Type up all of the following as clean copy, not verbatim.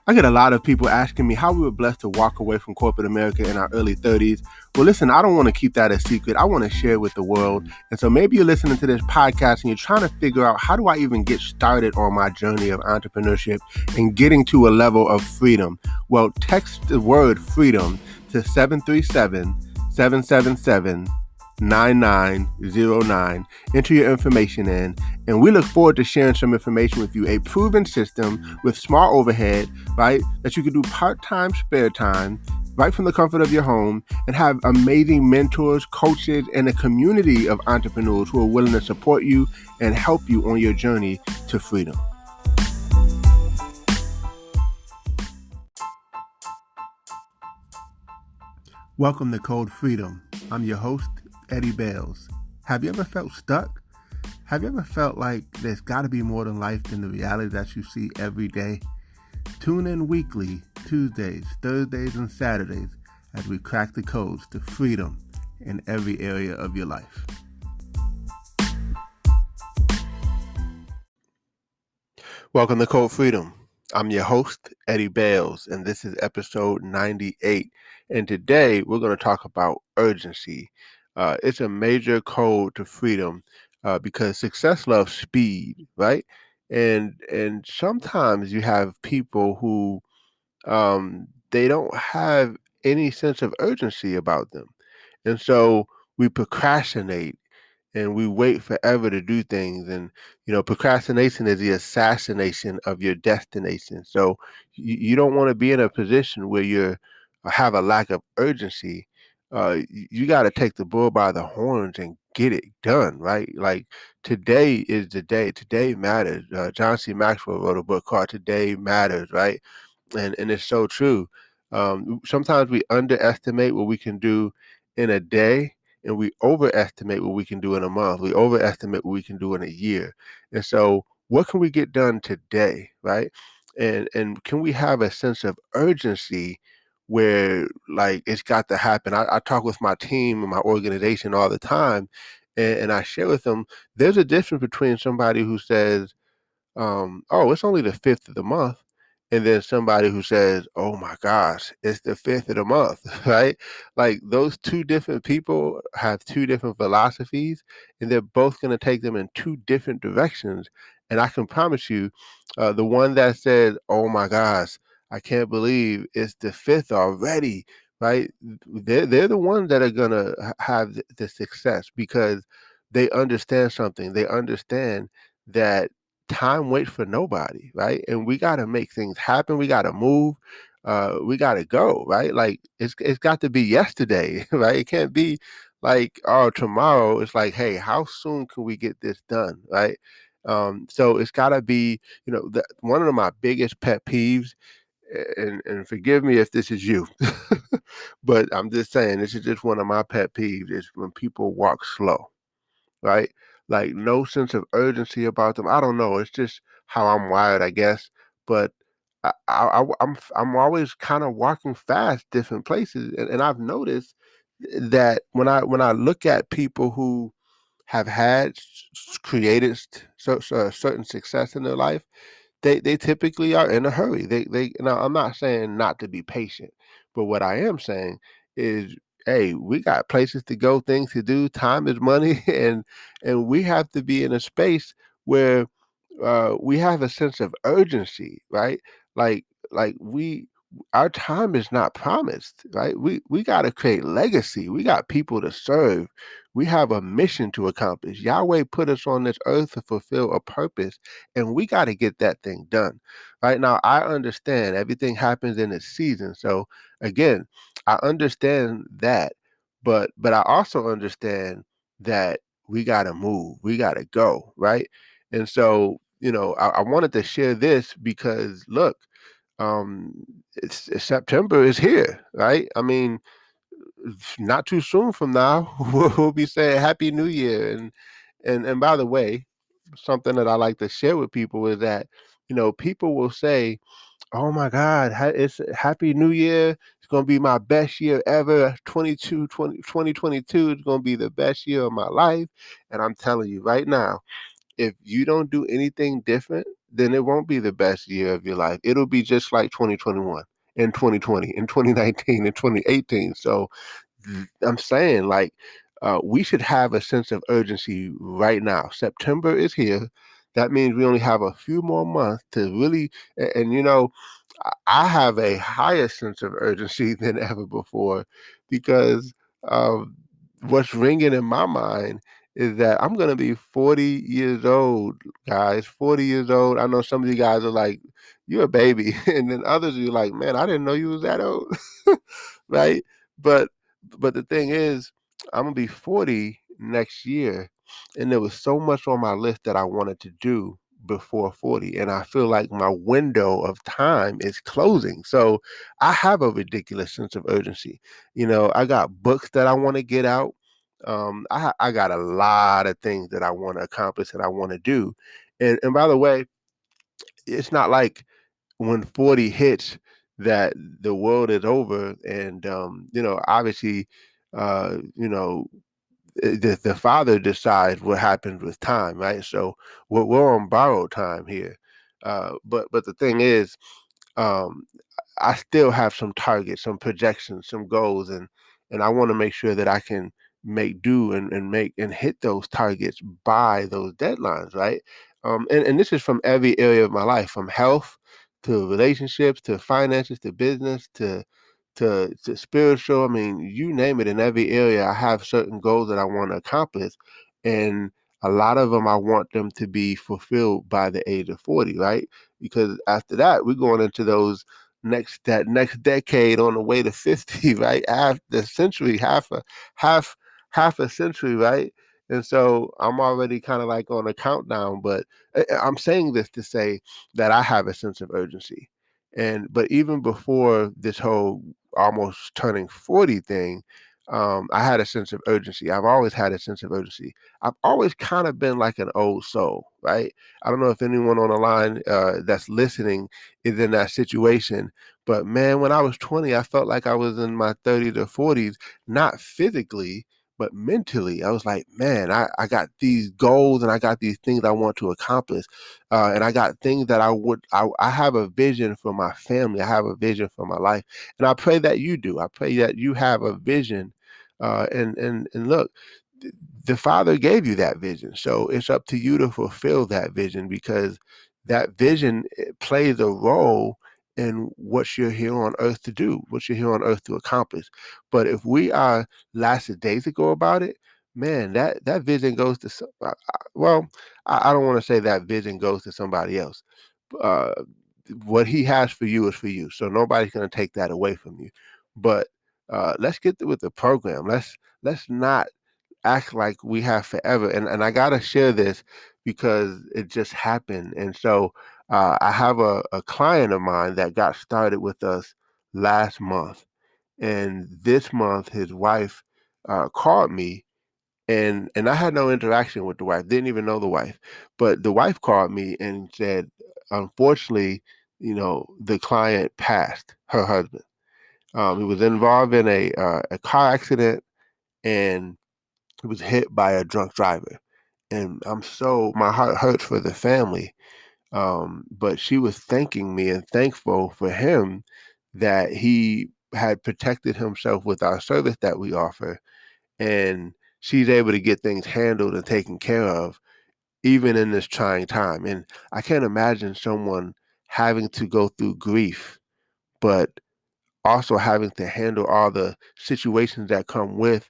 I get a lot of people asking me how we were blessed to walk away from corporate America in our early 30s. Well, listen, I don't want to keep that a secret. I want to share it with the world. And so maybe you're listening to this podcast and you're trying to figure out, how do I even get started on my journey of entrepreneurship and getting to a level of freedom? Well, text the word freedom to 737 777 9909. Enter your information in, and we look forward to sharing some information with you. A proven system with small overhead, right? That you can do part-time, spare time, right from the comfort of your home, and have amazing mentors, coaches, and a community of entrepreneurs who are willing to support you and help you on your journey to freedom. Welcome to Code Freedom. I'm your host, Eddie Bales. Have you ever felt stuck? Have you ever felt like there's got to be more than life than the reality that you see every day? Tune in weekly, Tuesdays, Thursdays, and Saturdays as we crack the codes to freedom in every area of your life. Welcome to Code Freedom. I'm your host, Eddie Bales, and this is episode 98. And today we're going to talk about urgency. It's a major code to freedom because success loves speed, right? And sometimes you have people who they don't have any sense of urgency about them, and so we procrastinate and we wait forever to do things. And procrastination is the assassination of your destination. So you don't want to be in a position where you have a lack of urgency. You got to take the bull by the horns and get it done, right? Like, today is the day. Today matters. John C. Maxwell wrote a book called Today Matters, right? And it's so true. Sometimes we underestimate what we can do in a day, and we overestimate what we can do in a month. We overestimate what we can do in a year. And so, what can we get done today, right? And can we have a sense of urgency where, like, it's got to happen? I talk with my team and my organization all the time, and I share with them there's a difference between somebody who says, "Oh, it's only the 5th of the month," and then somebody who says, "Oh my gosh, it's the 5th of the month," right? Like, those two different people have two different philosophies, and they're both going to take them in two different directions. And I can promise you, the one that says, "Oh my gosh, I can't believe it's the 5th already," right? They're the ones that are going to have the success because they understand something. They understand that time waits for nobody, right? And we got to make things happen. We got to move. We got to go, right? Like, it's got to be yesterday, right? It can't be like, oh, tomorrow. It's like, hey, how soon can we get this done, right? So it's got to be, one of my biggest pet peeves, and forgive me if this is you, but I'm just saying, this is just one of my pet peeves, is when people walk slow, right? Like, no sense of urgency about them. I don't know. It's just how I'm wired, I guess. But I'm always kind of walking fast different places, and I've noticed that when I look at people who have had created certain success in their life, they typically are in a hurry. They now, I'm not saying not to be patient, but what I am saying is, hey, we got places to go, things to do, time is money, and we have to be in a space where we have a sense of urgency, right? Like we our time is not promised, right? We got to create legacy. We got people to serve. We have a mission to accomplish. Yahweh put us on this earth to fulfill a purpose, and we got to get that thing done. Right now, I understand everything happens in its season. So again, I understand that, but I also understand that we got to move. We got to go, right? And so, I wanted to share this because, look, um, September is here, right? I mean, not too soon from now, we'll be saying Happy New Year. And by the way, something that I like to share with people is that, people will say, "Oh my God, it's Happy New Year. It's going to be my best year ever. 2022 is going to be the best year of my life." And I'm telling you right now, if you don't do anything different then it won't be the best year of your life. It'll be just like 2021 and 2020 and 2019 and 2018. So I'm saying, like, we should have a sense of urgency right now. September is here. That means we only have a few more months to really, and I have a higher sense of urgency than ever before because what's ringing in my mind is that I'm going to be 40 years old, guys. 40 years old. I know some of you guys are like, you're a baby. And then others are like, man, I didn't know you was that old. Right? But the thing is, I'm going to be 40 next year. And there was so much on my list that I wanted to do before 40, and I feel like my window of time is closing. So I have a ridiculous sense of urgency. I got books that I want to get out. I got a lot of things that I want to accomplish and I want to do. And by the way, it's not like when 40 hits that the world is over. And obviously, the father decides what happens with time, right? So we're on borrowed time here. But the thing is, um, I still have some targets, some projections, some goals, and I want to make sure that I can make do and make and hit those targets by those deadlines, right? And this is from every area of my life, from health to relationships to finances to business to spiritual. I mean, you name it. In every area, I have certain goals that I want to accomplish, and a lot of them I want them to be fulfilled by the age of 40, right? Because after that, we're going into that next decade on the way to 50, right? Half the century, half half a century, right? And so I'm already kind of like on a countdown, but I'm saying this to say that I have a sense of urgency. But even before this whole almost turning 40 thing, I had a sense of urgency. I've always had a sense of urgency. I've always kind of been like an old soul, right? I don't know if anyone on the line that's listening is in that situation, but man, when I was 20, I felt like I was in my 30s or 40s, not physically, but mentally. I was like, man, I got these goals and I got these things I want to accomplish. And I got things that I have a vision for my family. I have a vision for my life. And I pray that you do. I pray that you have a vision. And look, the Father gave you that vision. So it's up to you to fulfill that vision because that vision plays a role in what you're here on earth to do, what you're here on earth to accomplish. But if we are lackadaisical about it, man, that vision goes to well, I don't want to say that vision goes to somebody else. Uh, what he has for you is for you, so nobody's going to take that away from you. But let's get with the program. Let's not act like we have forever. And I gotta share this because it just happened. And so I have a client of mine that got started with us last month. And this month his wife called me, and I had no interaction with the wife, didn't even know the wife. But the wife called me and said, unfortunately, the client passed, her husband. He was involved in a car accident, and he was hit by a drunk driver. And my heart hurts for the family. But she was thanking me and thankful for him that he had protected himself with our service that we offer. And she's able to get things handled and taken care of, even in this trying time. And I can't imagine someone having to go through grief, but also having to handle all the situations that come with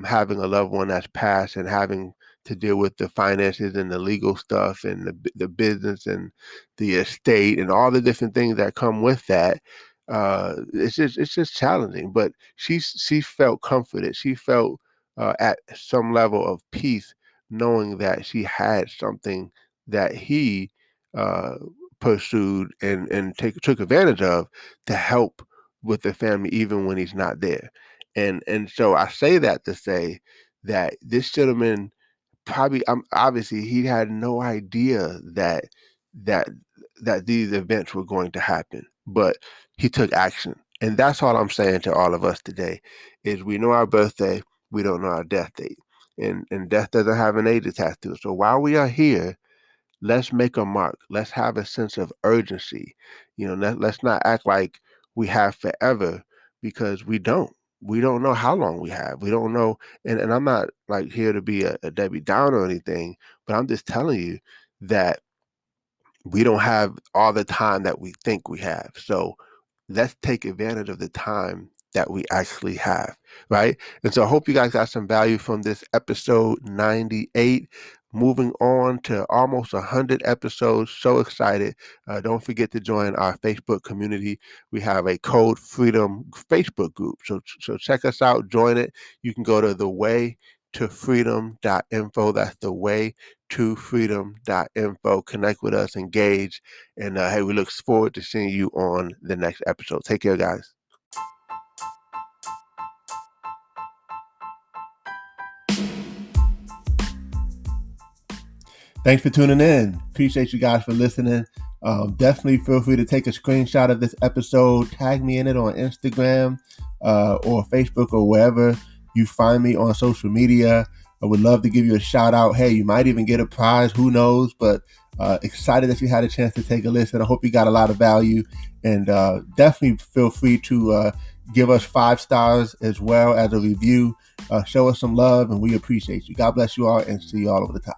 having a loved one that's passed and having to deal with the finances and the legal stuff and the business and the estate and all the different things that come with that. It's just challenging, but she felt comforted. She felt at some level of peace, knowing that she had something that he uh, pursued and took advantage of to help with the family even when he's not there. And so I say that to say that this gentleman probably obviously he had no idea that that these events were going to happen, but he took action. And that's all I'm saying to all of us today is we know our birthday, we don't know our death date. And death doesn't have an age attached to it. So while we are here, let's make a mark. Let's have a sense of urgency. Let's not act like we have forever, because we don't. We don't know how long we have. We don't know. And I'm not like here to be a Debbie Downer or anything, but I'm just telling you that we don't have all the time that we think we have. So let's take advantage of the time that we actually have, right? And so I hope you guys got some value from this episode 98. Moving on to almost 100 episodes. So excited. Don't forget to join our Facebook community. We have a Code Freedom Facebook group. So check us out, join it. You can go to thewaytofreedom.info. That's thewaytofreedom.info. Connect with us, engage, and hey, we look forward to seeing you on the next episode. Take care, guys. Thanks for tuning in. Appreciate you guys for listening. Definitely feel free to take a screenshot of this episode, tag me in it on Instagram or Facebook or wherever you find me on social media. I would love to give you a shout out. Hey, you might even get a prize. Who knows? But excited that you had a chance to take a listen. I hope you got a lot of value. And definitely feel free to give us 5 stars as well as a review. Show us some love, and we appreciate you. God bless you all, and see you all over the top.